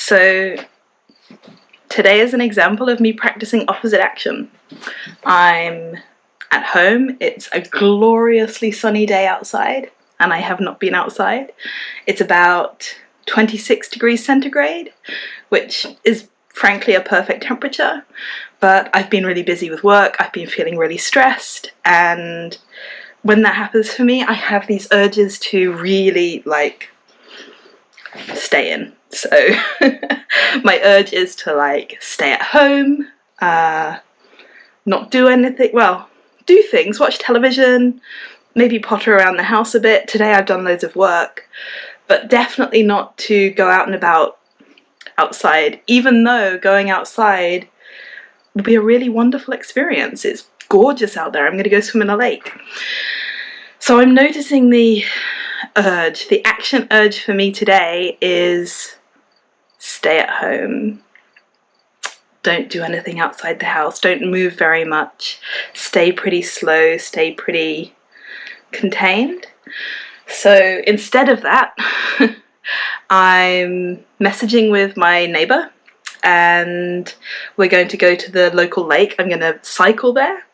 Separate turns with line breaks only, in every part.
So today is an example of me practicing opposite action. I'm at home, it's a gloriously sunny day outside, and I have not been outside. It's about 26 degrees centigrade, which is frankly a perfect temperature, but I've been really busy with work, I've been feeling really stressed, and when that happens for me, I have these urges to really, stay in. So my urge is to stay at home, not do anything, well, do things, watch television, maybe potter around the house a bit. Today I've done loads of work, but definitely not to go out and about outside, even though going outside will be a really wonderful experience. It's gorgeous out there. I'm going to go swim in a lake. So I'm noticing the urge, the action urge for me today is stay at home. Don't do anything outside the house. Don't move very much. Stay pretty slow. Stay pretty contained. So instead of that, I'm messaging with my neighbour and we're going to go to the local lake. I'm going to cycle there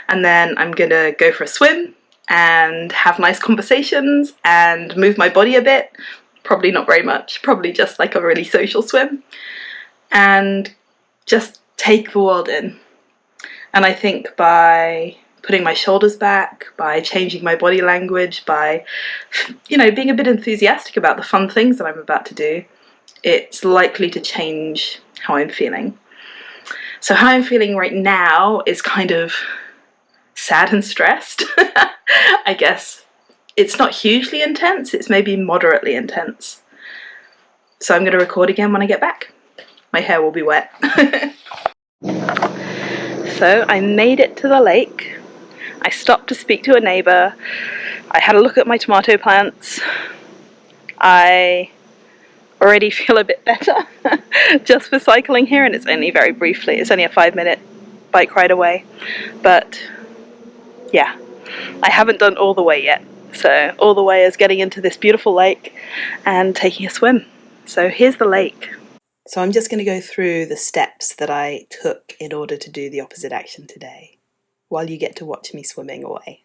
and then I'm going to go for a swim and have nice conversations and move my body a bit. Probably not very much, probably just like a really social swim, and just take the world in. And I think by putting my shoulders back, by changing my body language, by, being a bit enthusiastic about the fun things that I'm about to do, it's likely to change how I'm feeling. So how I'm feeling right now is kind of sad and stressed. I guess it's not hugely intense, it's maybe moderately intense. So I'm going to record again when I get back. My hair will be wet. So I made it to the lake. I stopped to speak to a neighbour. I had a look at my tomato plants. I already feel a bit better just for cycling here, and it's only very briefly. It's only a 5-minute bike ride away. But yeah, I haven't done all the way yet. So all the way is getting into this beautiful lake and taking a swim. So here's the lake. So I'm just going to go through the steps that I took in order to do the opposite action today, while you get to watch me swimming away.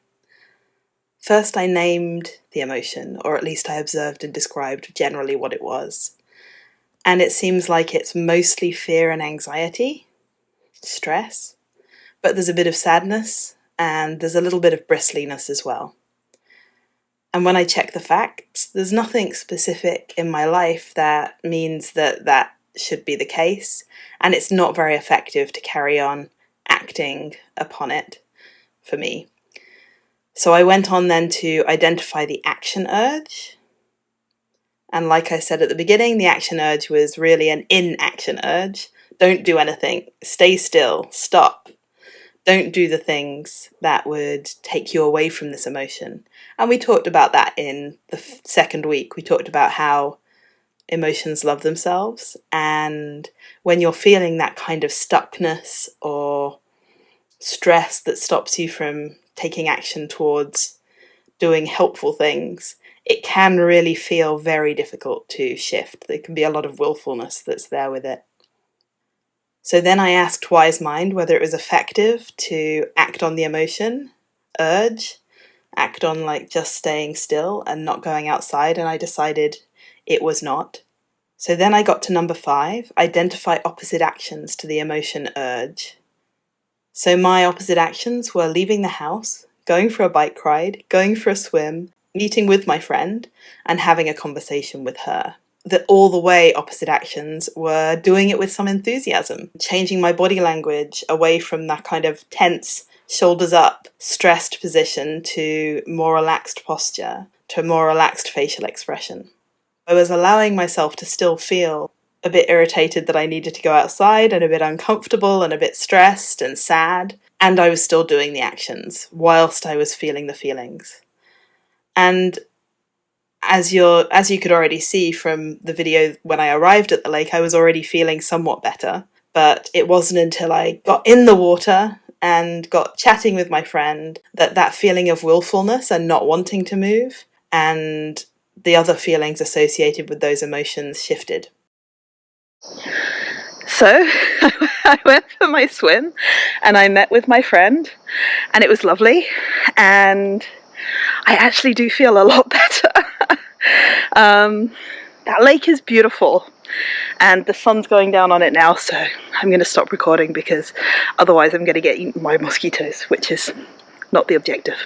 First, I named the emotion, or at least I observed and described generally what it was. And it seems like it's mostly fear and anxiety, stress, but there's a bit of sadness and there's a little bit of bristliness as well. And when I check the facts, there's nothing specific in my life that means that that should be the case, and it's not very effective to carry on acting upon it for me. So I went on then to identify the action urge. And like I said at the beginning, the action urge was really an inaction urge. Don't do anything. Stay still. Stop. Don't do the things that would take you away from this emotion. And we talked about that in the second week. We talked about how emotions love themselves, and when you're feeling that kind of stuckness or stress that stops you from taking action towards doing helpful things, it can really feel very difficult to shift. There can be a lot of willfulness that's there with it. So then I asked Wise Mind whether it was effective to act on the emotion, urge, act on just staying still and not going outside, and I decided it was not. So then I got to number 5, identify opposite actions to the emotion urge. So my opposite actions were leaving the house, going for a bike ride, going for a swim, meeting with my friend, and having a conversation with her. All the way opposite actions were doing it with some enthusiasm, changing my body language away from that kind of tense, shoulders up, stressed position to more relaxed posture, to more relaxed facial expression. I was allowing myself to still feel a bit irritated that I needed to go outside, and a bit uncomfortable and a bit stressed and sad, and I was still doing the actions whilst I was feeling the feelings. And as you could already see from the video when I arrived at the lake, I was already feeling somewhat better, but it wasn't until I got in the water and got chatting with my friend that feeling of willfulness and not wanting to move and the other feelings associated with those emotions shifted. So I went for my swim and I met with my friend and it was lovely, and I actually do feel a lot better. That lake is beautiful and the sun's going down on it now, so I'm going to stop recording because otherwise I'm going to get eaten by mosquitoes, which is not the objective.